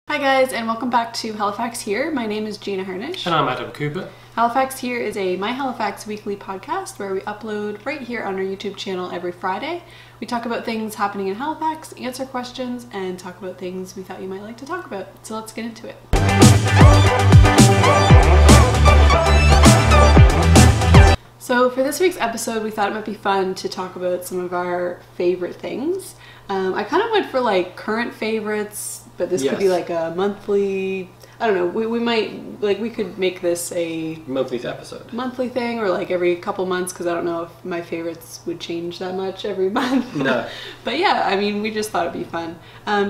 Hi guys, and welcome back to Halifax Here. My name is Gina Harnish. And I'm Adam Cooper. Halifax Here is a My Halifax weekly podcast where we upload right here on our YouTube channel every Friday. We talk about things happening in Halifax, answer questions, and talk about things we thought you might like to talk about. So let's get into it. So for this week's episode, we thought it might be fun to talk about some of our favorite things. I kind of went for like current favorites, but this could be like a monthly, I don't know, we might, like we could make this a monthly episode. Monthly thing, or like every couple months, because I don't know if my favorites would change that much every month. No. But yeah, I mean, we just thought it'd be fun.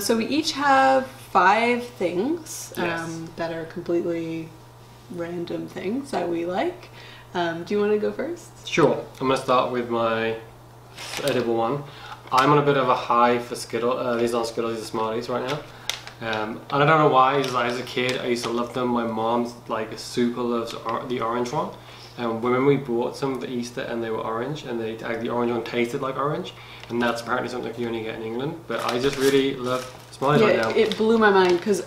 So we each have 5 things that are completely random things that we like. Do you want to go first? Sure. I'm going to start with my edible one. I'm on a bit of a high for Skittles. These aren't Skittles, these are Smarties right now. And I don't know why, as a kid I used to love them. My mom's like super loves the orange one. And when we bought some for Easter and they were orange, and the orange one tasted like orange, and that's apparently something you only get in England. But I just really love Smarties right now. It blew my mind because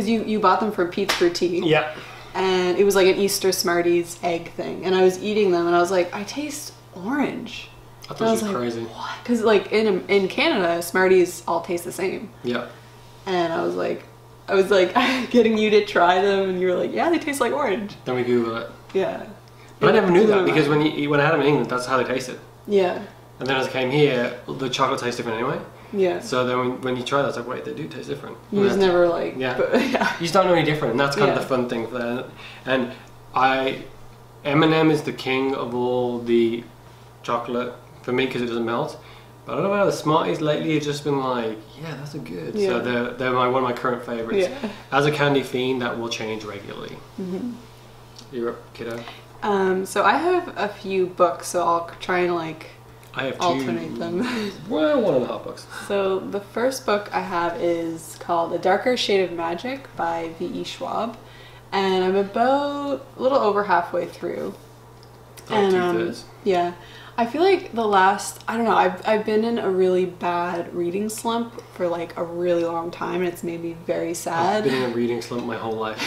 you bought them from Pete's Fruity. Yeah. And it was like an Easter Smarties egg thing, and I was eating them and I was like, I taste orange. I thought it was crazy. What? Because like in Canada, Smarties all taste the same. Yeah. And I was like getting you to try them, and you were like, yeah, they taste like orange. Then we Googled it. Yeah. But I never knew that, because when I had them in England, that's how they tasted. Yeah. And then as I came here, the chocolate tastes different anyway. Yeah. So then when you try that, it's like, wait, they do taste different. You just never like... Yeah. But, yeah. You just don't know any different, and that's kind of the fun thing for that. And M&M is the king of all the chocolate for me, because it doesn't melt. But I don't know about the Smarties lately have just been like, yeah, that's a good. Yeah. So they're one of my current favorites. Yeah. As a candy fiend, that will change regularly. Mm-hmm. You're up, kiddo? So I have a few books, so I'll try and like alternate them. Well, 1.5 books. So the first book I have is called A Darker Shade of Magic by V.E. Schwab, and I'm about a little over halfway through. Like 2/3. Yeah. I feel like I don't know, I've been in a really bad reading slump for like a really long time, and it's made me very sad. I've been in a reading slump my whole life.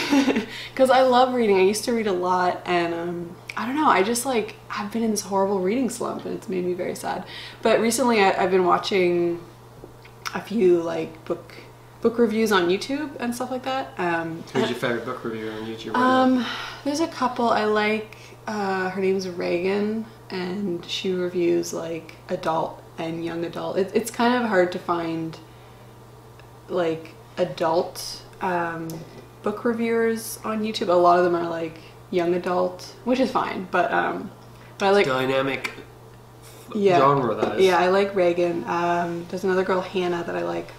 Because I love reading. I used to read a lot, and I don't know, I just like, I've been in this horrible reading slump, and it's made me very sad. But recently I've been watching a few like book reviews on YouTube and stuff like that. Who's your favorite book reviewer on YouTube right now? There's a couple I like. Her name's Reagan, and she reviews like adult and young adult. It's kind of hard to find like adult book reviewers on YouTube. A lot of them are like young adult, which is fine, but I like dynamic genre, that is. Yeah, I like Reagan. There's another girl, Hannah, that I like.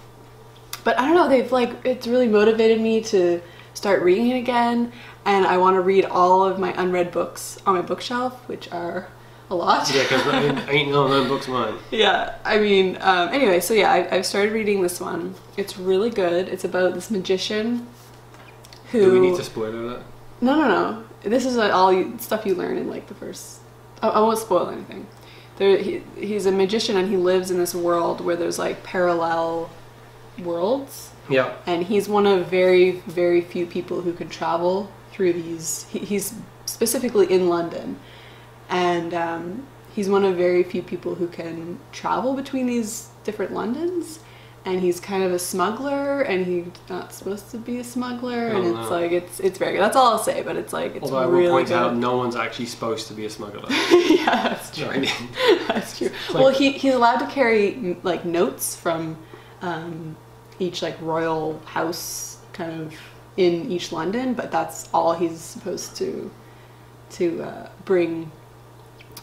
But I don't know, it's really motivated me to start reading it again, and I want to read all of my unread books on my bookshelf, which are a lot. Yeah, because ain't no unread books mine. Yeah, I mean, anyway, so yeah, I've started reading this one. It's really good. It's about this magician who... Do we need to spoil that? No. This is all stuff you learn in like the first... I won't spoil anything. He's a magician, and he lives in this world where there's like parallel worlds. Yeah. And he's one of very, very few people who can travel through these. He's specifically in London, and he's one of very few people who can travel between these different Londons. And he's kind of a smuggler, and he's not supposed to be a smuggler, and it's like it's very good. That's all I'll say, but it's like it's Although really I will point good. out, no one's actually supposed to be a smuggler. Yeah, that's true. Right. That's true. Well, he's allowed to carry like notes from each like royal house kind of in each London, but that's all he's supposed to bring.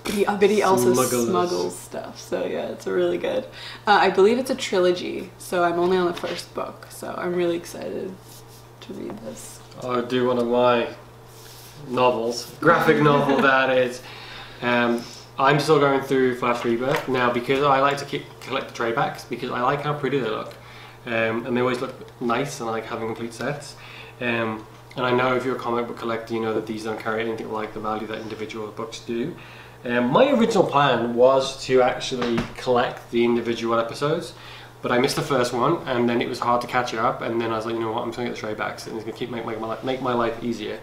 But he also smuggles stuff, so yeah, it's really good. I believe it's a trilogy, so I'm only on the first book, so I'm really excited to read this. I'll do one of my novels, graphic novel that is. I'm still going through Flash Rebirth now, because I like to collect the trade packs, because I like how pretty they look. And they always look nice, and I like having complete sets. And I know if you're a comic book collector, you know that these don't carry anything like the value that individual books do. My original plan was to actually collect the individual episodes, but I missed the first one, and then it was hard to catch it up. And then I was like, you know what, I'm just gonna get the straight backs, and it's gonna keep make my life easier.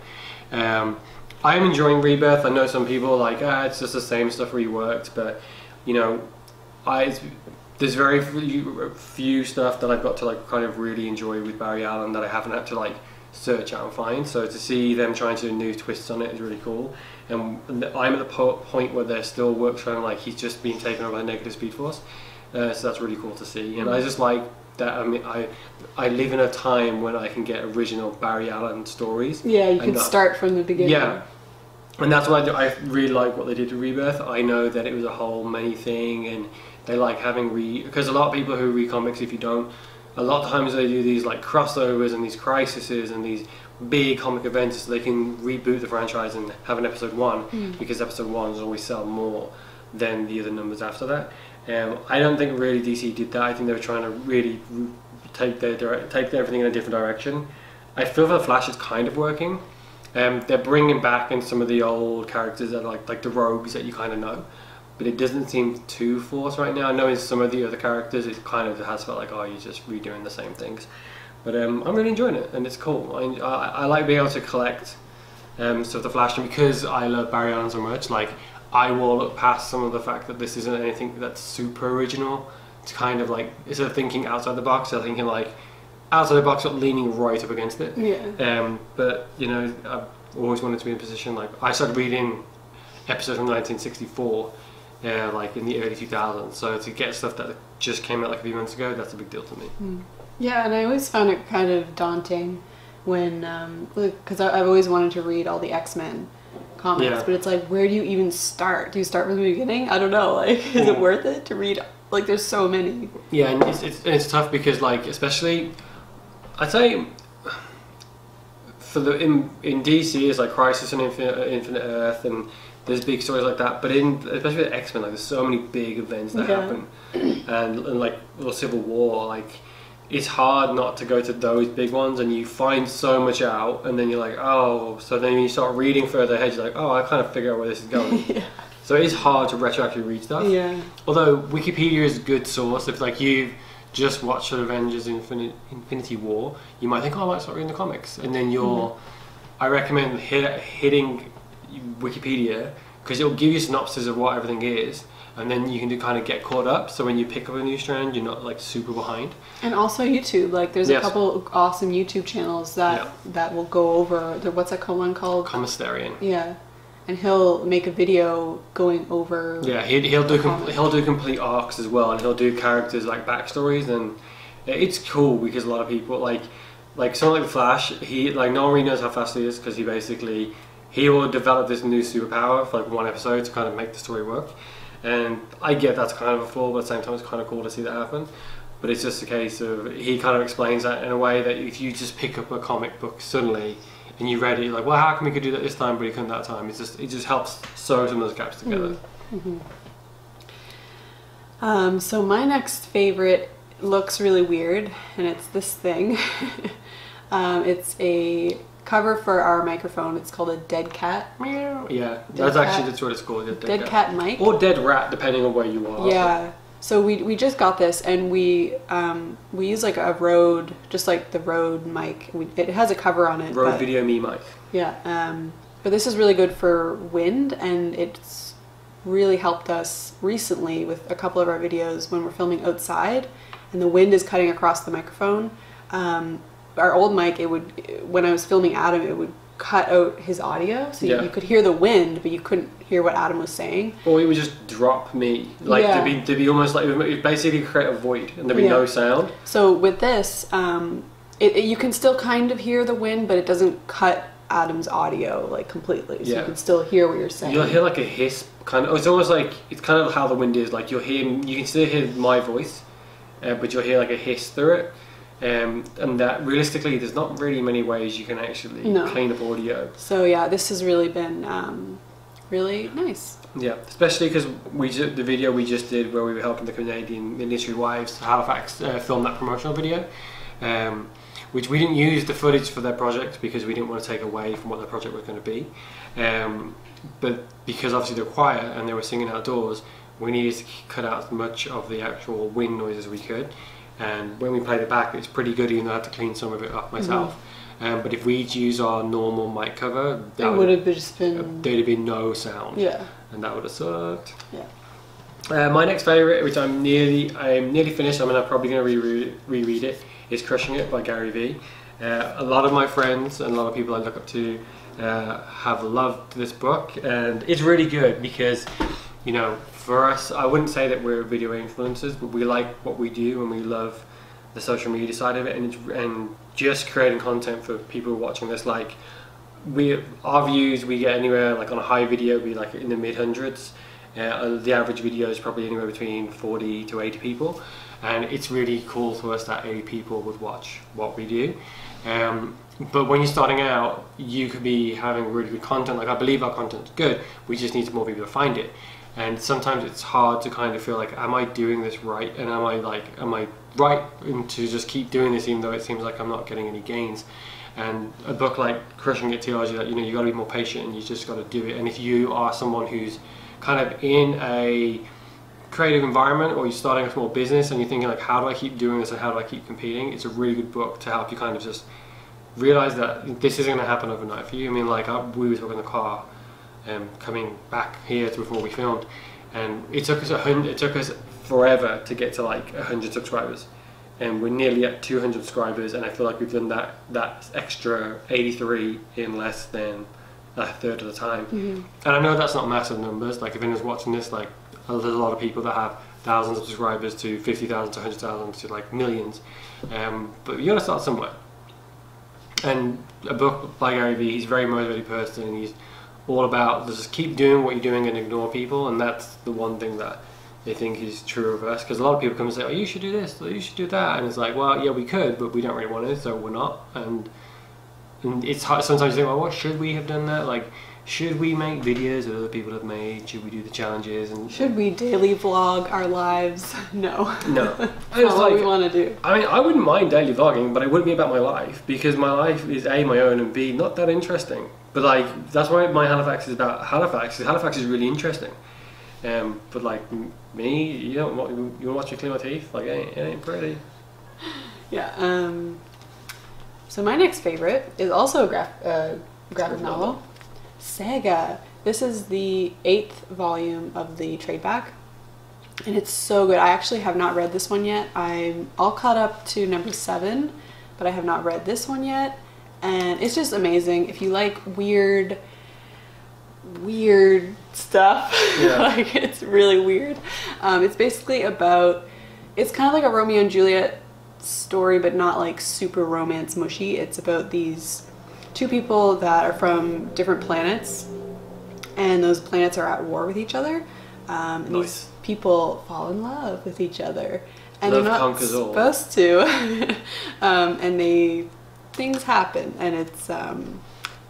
I am enjoying Rebirth. I know some people are like, it's just the same stuff reworked, but you know, there's very few stuff that I've got to like kind of really enjoy with Barry Allen that I haven't had to like search out and find. So to see them trying to do new twists on it is really cool. And I'm at the point where they're still workshopping like he's just been taken over by negative Speed Force. So that's really cool to see. And I just like that. I mean, I live in a time when I can get original Barry Allen stories. Yeah, you can start from the beginning. Yeah. And that's what I really like what they did to Rebirth. I know that it was a whole many thing, and they like having because a lot of people who read comics, if you don't, a lot of times they do these like crossovers and these crises and these big comic events so they can reboot the franchise and have an episode 1 because episode 1s always sell more than the other numbers after that. I don't think really DC did that. I think they were trying to really take everything in a different direction. I feel for the Flash it's kind of working. They're bringing back in some of the old characters that like the rogues that you kind of know, but it doesn't seem too forced right now. I know in some of the other characters it kind of has felt like, oh, you're just redoing the same things. But I'm really enjoying it, and it's cool. I like being able to collect stuff the Flash, and because I love Barry Allen so much, like I will look past some of the fact that this isn't anything that's super original. It's kind of like, instead of thinking outside the box, I'm thinking like outside the box but leaning right up against it. Yeah. But you know, I've always wanted to be in a position like I started reading episodes from 1964 like in the early 2000s, so to get stuff that just came out like a few months ago, that's a big deal to me. Yeah, and I always found it kind of daunting when because I've always wanted to read all the X-Men comics, but it's like, where do you even start? Do you start from the beginning? I don't know, like is it worth it to read, like there's so many. Yeah, and it's tough because like, especially I'd say for the in DC it's like Crisis on Infinite Earth, and there's big stories like that. But especially with X-Men, like there's so many big events that happen, and like or Civil War, like it's hard not to go to those big ones, and you find so much out, and then you're like, oh. So then when you start reading further ahead, you're like, oh, I kind of figure out where this is going. So it is hard to retroactively read stuff. Yeah. Although Wikipedia is a good source. If like you've just watched Avengers Infinity War, you might think, oh, I might start reading the comics, and then I recommend hitting Wikipedia, because it'll give you synopsis of what everything is, and then you can kind of get caught up, so when you pick up a new strand you're not like super behind. And also YouTube, like there's a couple awesome YouTube channels that will go over what's that one called? Commissarian. Yeah. And he'll make a video going over. Yeah, he'll do complete arcs as well, and he'll do characters like backstories, and it's cool because a lot of people like someone like the Flash. He like no one really knows how fast he is, because he will develop this new superpower for like one episode to kind of make the story work. And I get that's kind of a flaw, but at the same time it's kind of cool to see that happen. But it's just a case of, he kind of explains that in a way that if you just pick up a comic book suddenly and you read it, you're like, well, how come we could do that this time but he couldn't that time? It just helps sew some of those gaps together. So my next favorite looks really weird, and it's this thing. It's a cover for our microphone. It's called a dead cat. Meow. Yeah, that's what it's called. Dead cat mic. Or dead rat, depending on where you are. Yeah. So we just got this, and we use like a Rode, just like the Rode mic. It has a cover on it. Rode Video Me mic. Yeah. But this is really good for wind, and it's really helped us recently with a couple of our videos when we're filming outside, and the wind is cutting across the microphone. Our old mic, when I was filming Adam, it would cut out his audio, so you could hear the wind, but you couldn't hear what Adam was saying. Or it would just drop me, like to be almost like, it would basically create a void, and there'd be no sound. So with this, you can still kind of hear the wind, but it doesn't cut Adam's audio like completely, so you can still hear what you're saying. You'll hear like a hiss, kind of. It's almost like, it's kind of how the wind is. Like you can still hear my voice, but you'll hear like a hiss through it. And that realistically there's not really many ways you can actually clean up audio. So yeah, this has really been really nice. Yeah, especially because the video we just did where we were helping the Canadian Ministry Wives Halifax film that promotional video, which we didn't use the footage for their project because we didn't want to take away from what their project was going to be, but because obviously they're quiet and they were singing outdoors, we needed to cut out as much of the actual wind noise as we could. and when we played it back, it's pretty good, even though I had to clean some of it up myself. But if we'd used our normal mic cover, it would have just been... there'd have been no sound. Yeah. And that would have sucked. Yeah. My next favourite, which I'm nearly finished, I'm probably going to reread it, is Crushing It by Gary Vee. A lot of my friends and a lot of people I look up to have loved this book, and it's really good because, you know, for us, I wouldn't say that we're video influencers, but we like what we do and we love the social media side of it, and just creating content for people watching this. Like, our views, we get anywhere, like on a high video, be like in the mid-hundreds. The average video is probably anywhere between 40 to 80 people, and it's really cool to us that 80 people would watch what we do. But when you're starting out, you could be having really good content. Like, I believe our content's good, we just need more people to find it. And sometimes it's hard to kind of feel like, am I doing this right? And am I right to just keep doing this even though it seems like I'm not getting any gains? And a book like Crushing It tells you that, you know, you got to be more patient and you just got to do it. And if you are someone who's kind of in a creative environment, or you're starting a small business and you're thinking like, how do I keep doing this and how do I keep competing? It's a really good book to help you kind of just realize that this isn't going to happen overnight for you. I mean, like, we were talking in the car coming back here to before we filmed, and it took us forever to get to like 100 subscribers, and we're nearly at 200 subscribers, and I feel like we've done that extra 83 in less than a third of the time. And I know that's not massive numbers. Like, if anyone's watching this, like, there's a lot of people that have thousands of subscribers to 50,000 to 100,000 to like millions, but you got to start somewhere. And a book by Gary Vee, he's a very motivated person, and he's all about just keep doing what you're doing and ignore people. And that's the one thing that they think is true of us, because a lot of people come and say, oh, you should do this, or you should do that, and it's like, well, yeah, we could, but we don't really want to, so we're not. And it's hard sometimes you think, well, what should we have done that? Like, should we make videos that other people have made? Should we do the challenges? And should we daily vlog our lives? No. That's not what we want to do. I mean, I wouldn't mind daily vlogging, but it wouldn't be about my life, because my life is A, my own, and B, not that interesting. But like, that's why my Halifax is about Halifax. Halifax is really interesting. But like me, you want to watch me clean my teeth? Like, it ain't pretty. Yeah. So my next favorite is also a graphic novel. Saga. This is the 8th volume of the trade back, and it's so good. I actually have not read this one yet. I'm all caught up to number 7, but I have not read this one yet, and it's just amazing. If you like weird stuff, like, it's really weird. It's basically about, it's kind of like a Romeo and Juliet story, but not like super romance mushy. It's about these 2 people that are from different planets, and those planets are at war with each other. And these people fall in love with each other, and they're not supposed to. And things happen, and it's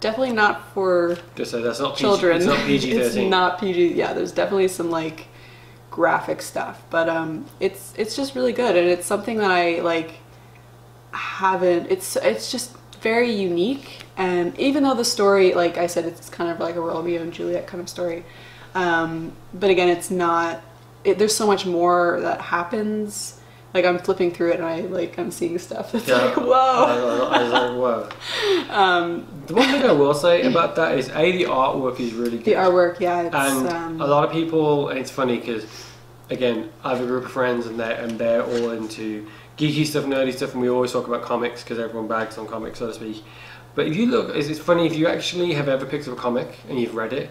definitely not for that's not children. It's not PG-13. It's not PG. Yeah, there's definitely some like graphic stuff, but it's just really good, and it's something that I like haven't. It's just very unique. And even though the story, like I said, it's kind of like a Romeo and Juliet kind of story, but again, it's not, there's so much more that happens. Like, I'm flipping through it and I'm seeing stuff that's like, whoa. I was like, whoa. The one thing I will say about that is, the artwork is really good. The artwork, yeah. It's, and a lot of people, and it's funny because, again, I have a group of friends and they're all into geeky stuff, nerdy stuff, and we always talk about comics because everyone bags on comics, so to speak. But if you look, it's funny, if you actually have ever picked up a comic and you've read it,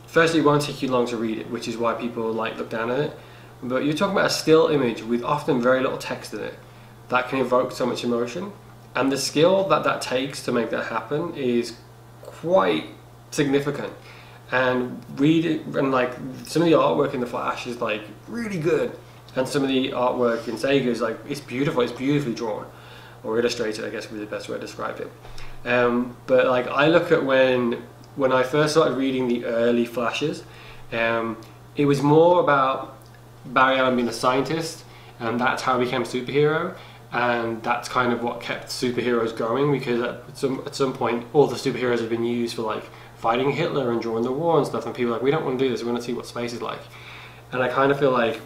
firstly, it won't take you long to read it, which is why people like look down at it. But you're talking about a still image with often very little text in it that can evoke so much emotion, and the skill that takes to make that happen is quite significant. And read it, and like, some of the artwork in The Flash is like really good, and some of the artwork in Saga is like, it's beautiful, it's beautifully drawn. Or illustrated, I guess would be the best way to describe it. But like, I look at when I first started reading the early Flashes, it was more about Barry Allen being a scientist, and that's how he became a superhero, and that's kind of what kept superheroes going, because at some point all the superheroes have been used for like fighting Hitler and during the war and stuff, and people are like, we don't want to do this, we want to see what space is like. And I kind of feel like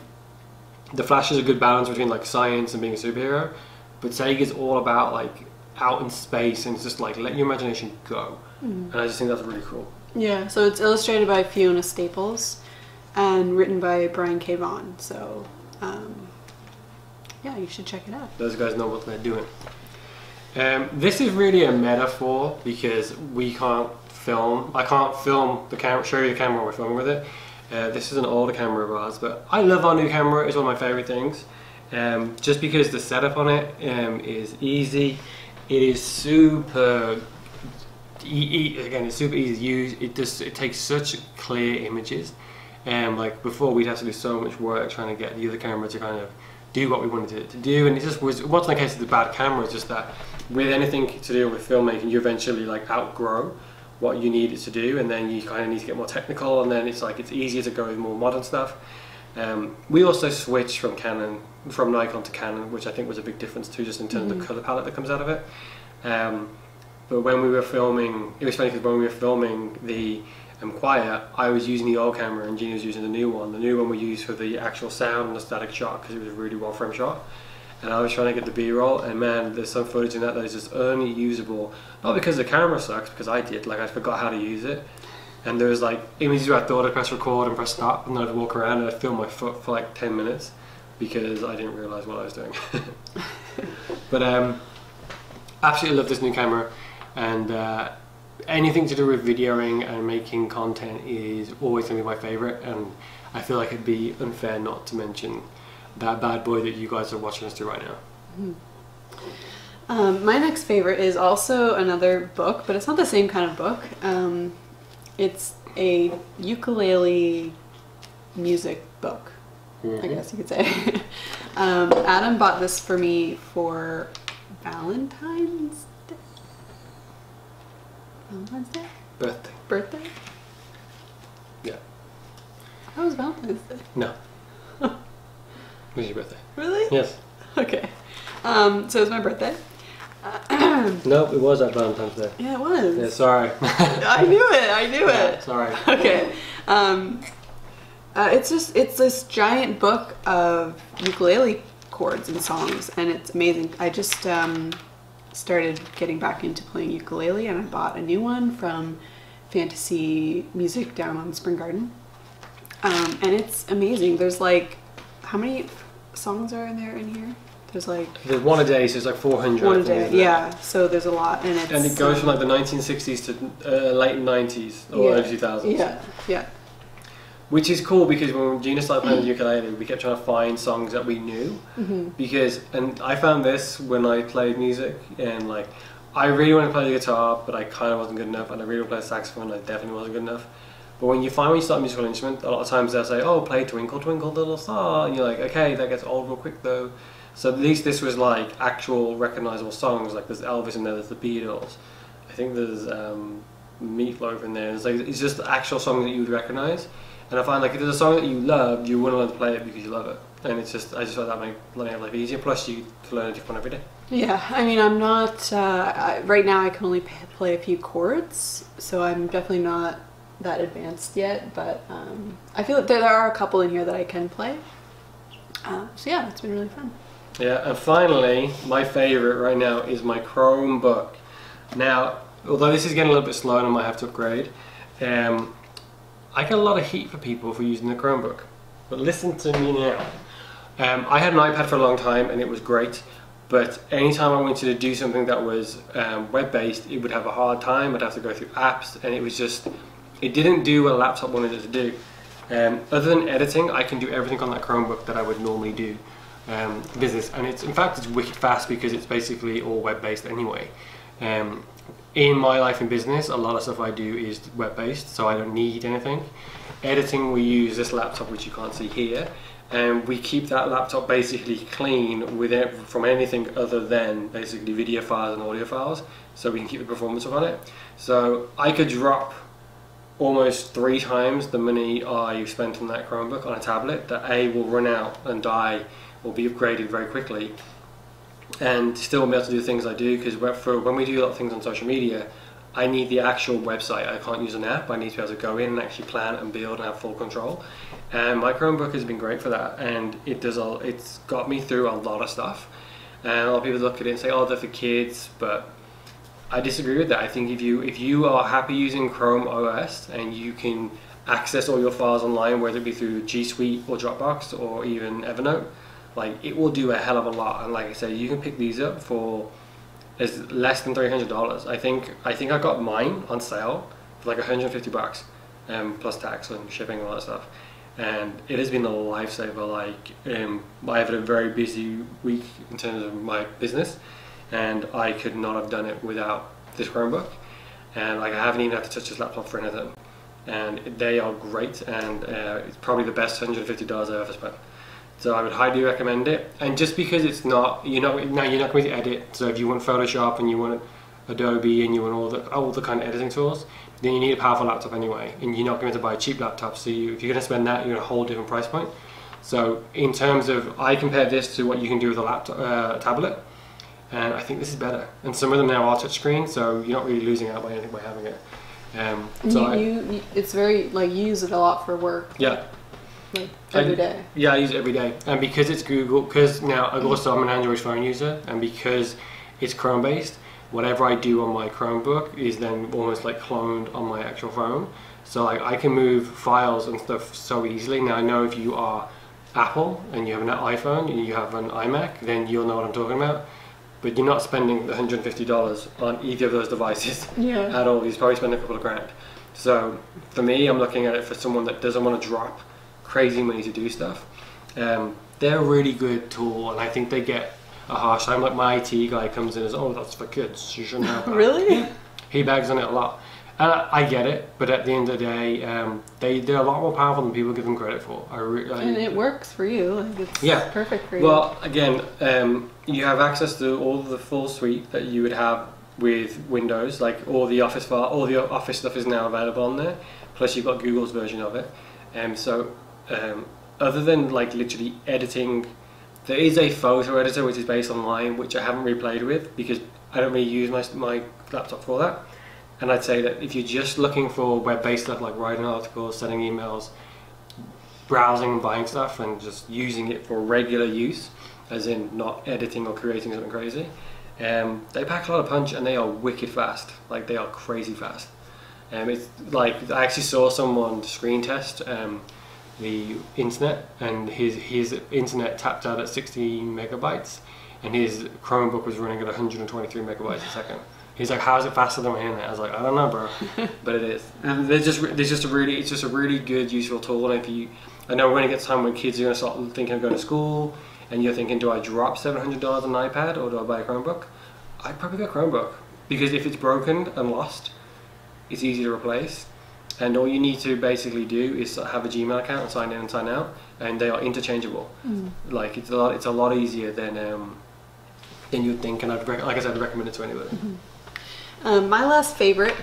The Flash is a good balance between like science and being a superhero, but Sega's all about like out in space and it's just like let your imagination go. And I just think that's really cool. Yeah, so it's illustrated by Fiona Staples and written by Brian K. Vaughan. So yeah, you should check it out. Those guys know what they're doing. This is really a metaphor because we can't film. I can't film the camera, show you the camera we're filming with it. This is an older camera of ours, but I love our new camera. It's one of my favorite things. Just because the setup on it is easy. It is super. Again, it's super easy to use. It takes such clear images. Like before, we'd have to do so much work trying to get the other camera to kind of do what we wanted it to do, and it wasn't the case of the bad camera. It's just that with anything to do with filmmaking, you eventually like outgrow what you need it to do, and then you kind of need to get more technical, and then it's easier to go with more modern stuff. We also switched from Nikon to Canon, which I think was a big difference too, just in terms of the color palette that comes out of it. But when we were filming, it was funny because when we were filming the Quiet, I was using the old camera and Gina was using the new one. The new one we used for the actual sound and the static shot because it was a really well framed shot. And I was trying to get the B-roll, and man, there's some footage in that is just only usable, not because the camera sucks, because I did, like I forgot how to use it. And there was like images where I thought I'd press record and press stop, and then I'd walk around and I'd film my foot for like 10 minutes because I didn't realise what I was doing. But absolutely love this new camera, and anything to do with videoing and making content is always going to be my favourite, and I feel like it'd be unfair not to mention that bad boy that you guys are watching us do right now. My next favorite is also another book, but it's not the same kind of book. It's a ukulele music book, I guess you could say. Adam bought this for me for Valentine's Day? Valentine's Day? Birthday. Birthday? Yeah. How was Valentine's Day? No. It was your birthday. Really? Yes. Okay. So it was my birthday. Nope, it was at Valentine's Day. Yeah, it was. Yeah, sorry. I knew it. Sorry. Okay. It's this giant book of ukulele chords and songs, and it's amazing. I just started getting back into playing ukulele, and I bought a new one from Fantasy Music down on Spring Garden. And it's amazing. There's like, how many songs are there in here? There's one a day, so it's like 400. One a day, yeah. So there's a lot, and it goes from like the 1960s to late 90s or early 2000s. Yeah, yeah. Which is cool because when Gina started playing the ukulele, we kept trying to find songs that we knew. And I found this when I played music, and like I really wanted to play the guitar, but I kind of wasn't good enough, and I really wanted to play the saxophone, I definitely wasn't good enough. But when you start a musical instrument, a lot of times they'll say, "Oh, play Twinkle Twinkle Little Star," and you're like, "Okay, that gets old real quick though." So at least this was like actual recognizable songs. Like there's Elvis in there, there's the Beatles. I think there's Meatloaf in there. It's just actual songs that you would recognize. And I find like if there's a song that you love, you want to learn to play it because you love it. And I just thought that made learning life easier. Plus, you can learn a different one every day. Yeah, I mean, I'm not right now. I can only play a few chords, so I'm definitely not that advanced yet. But I feel like there are a couple in here that I can play. So yeah, it's been really fun. Yeah, and finally, my favorite right now is my Chromebook. Now, although this is getting a little bit slow and I might have to upgrade, I get a lot of heat for people for using the Chromebook. But listen to me now. I had an iPad for a long time and it was great, but anytime I wanted to do something that was web-based, it would have a hard time. I'd have to go through apps, and it didn't do what a laptop wanted it to do. Other than editing, I can do everything on that Chromebook that I would normally do. Business, and in fact it's wicked fast because it's basically all web-based anyway. In my life in business, a lot of stuff I do is web-based, so I don't need anything. Editing, we use this laptop, which you can't see here, and we keep that laptop basically clean from anything other than basically video files and audio files, so we can keep the performance up on it. So I could drop almost 3 times the money I spent on that Chromebook on a tablet that will run out and die or be upgraded very quickly, and still be able to do the things I do, because when we do a lot of things on social media, I need the actual website. I can't use an app. I need to be able to go in and actually plan and build and have full control. And my Chromebook has been great for that, and it's got me through a lot of stuff. And a lot of people look at it and say, oh, they're for kids, but I disagree with that. I think if you are happy using Chrome OS and you can access all your files online, whether it be through G Suite or Dropbox or even Evernote, like, it will do a hell of a lot. And like I said, you can pick these up for as less than $300. I think I got mine on sale for like $150, plus tax and shipping and all that stuff. And it has been a lifesaver. Like, I've had a very busy week in terms of my business, and I could not have done it without this Chromebook. And like, I haven't even had to touch this laptop for anything. And they are great, and it's probably the best $150 I've ever spent. So I would highly recommend it. And just because it's not, you're not going to edit. So if you want Photoshop and you want Adobe and you want all the kind of editing tools, then you need a powerful laptop anyway. And you're not going to buy a cheap laptop. So if you're going to spend that, you're at a whole different price point. So in terms of, I compare this to what you can do with a laptop, tablet, and I think this is better. And some of them now are touchscreen, so you're not really losing out by anything by having it. It's very, like, you use it a lot for work. Yeah. Like, every day. Yeah, I use it every day. And because it's Google, because now also I'm an Android phone user, and because it's Chrome based, whatever I do on my Chromebook is then almost like cloned on my actual phone. So like, I can move files and stuff so easily. Now I know if you are Apple and you have an iPhone and you have an iMac, then you'll know what I'm talking about. But you're not spending the $150 on either of those devices at all. You're probably spending a couple of grand. So for me, I'm looking at it for someone that doesn't want to drop crazy money to do stuff. They're a really good tool, and I think they get a harsh time. Like, my IT guy comes in and says, oh, that's for kids, you shouldn't have that. Really? Yeah. He bags on it a lot. And I get it, but at the end of the day, they're a lot more powerful than people give them credit for. And it works for you. Like, it's perfect for you. Well, again, you have access to all the full suite that you would have with Windows. Like, all the Office stuff is now available on there. Plus, you've got Google's version of it. Other than like literally editing, there is a photo editor which is based online, which I haven't really played with because I don't really use my laptop for that. And I'd say that if you're just looking for web-based stuff like writing articles, sending emails, browsing and buying stuff, and just using it for regular use, as in not editing or creating something crazy, they pack a lot of punch, and they are wicked fast. Like, they are crazy fast. It's like, I actually saw someone screen test the internet, and his internet tapped out at 60 megabytes, and his Chromebook was running at 123 megabytes a second. He's like, how is it faster than my internet? I was like, I don't know, bro, but it is. And it's just a really good, useful tool. And I know when it gets time when kids are going to start thinking of going to school, and you're thinking, do I drop $700 on an iPad or do I buy a Chromebook? I'd probably go Chromebook, because if it's broken and lost, it's easy to replace. And all you need to basically do is have a Gmail account and sign in and sign out, and they are interchangeable. Like, it's a lot easier than you'd think. And I'd recommend it to anybody. My last favorite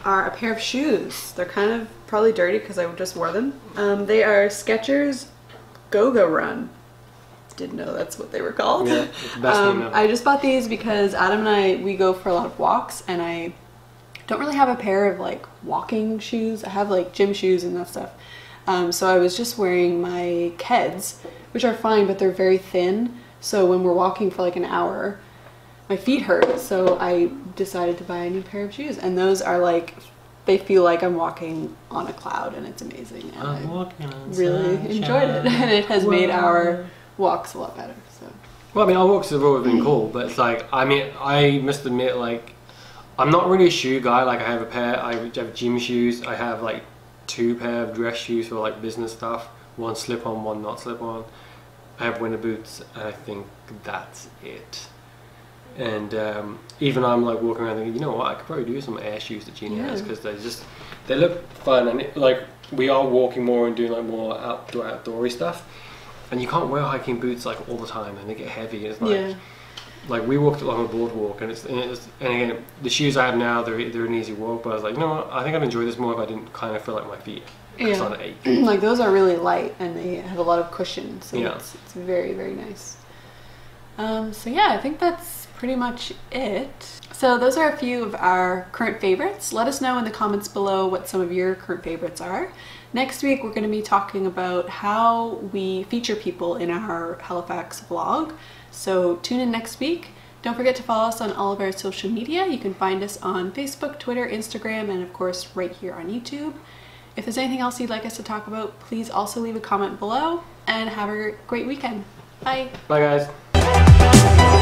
are a pair of shoes. They're kind of probably dirty because I just wore them. They are Skechers Go-Go Run. Didn't know that's what they were called. Yeah, it's the best name ever. I just bought these because Adam and we go for a lot of walks, and I don't really have a pair of like walking shoes. I have like gym shoes and that stuff. So I was just wearing my Keds, which are fine, but they're very thin. So when we're walking for like an hour, my feet hurt. So I decided to buy a new pair of shoes, and those are like, they feel like I'm walking on a cloud, and it's amazing. And I really enjoyed it, and it has made our walks a lot better. So. Well, I mean, our walks have always been cool, but it's like, I mean, I must admit, like, I'm not really a shoe guy. Like, I have gym shoes. I have like 2 pair of dress shoes for like business stuff. One slip on, one not slip on. I have winter boots, and I think that's it. And even I'm like walking around thinking, you know what, I could probably do some air shoes that Gina has, because they look fun. And like, we are walking more and doing like more outdoory stuff, and you can't wear hiking boots like all the time, and they get heavy. It's like, like we walked along a boardwalk, and again, the shoes I have now, they're an easy walk. But I was like, you know what, I think I'd enjoy this more if I didn't kind of feel like my feet starting to ache. Like, those are really light, and they have a lot of cushion, so it's very, very nice. So yeah, I think that's pretty much it. So those are a few of our current favorites. Let us know in the comments below what some of your current favorites are. Next week we're going to be talking about how we feature people in our Halifax vlog. So tune in next week. Don't forget to follow us on all of our social media. You can find us on Facebook, Twitter, Instagram, and of course right here on YouTube. If there's anything else you'd like us to talk about, please also leave a comment below, and have a great weekend. Bye. Bye guys.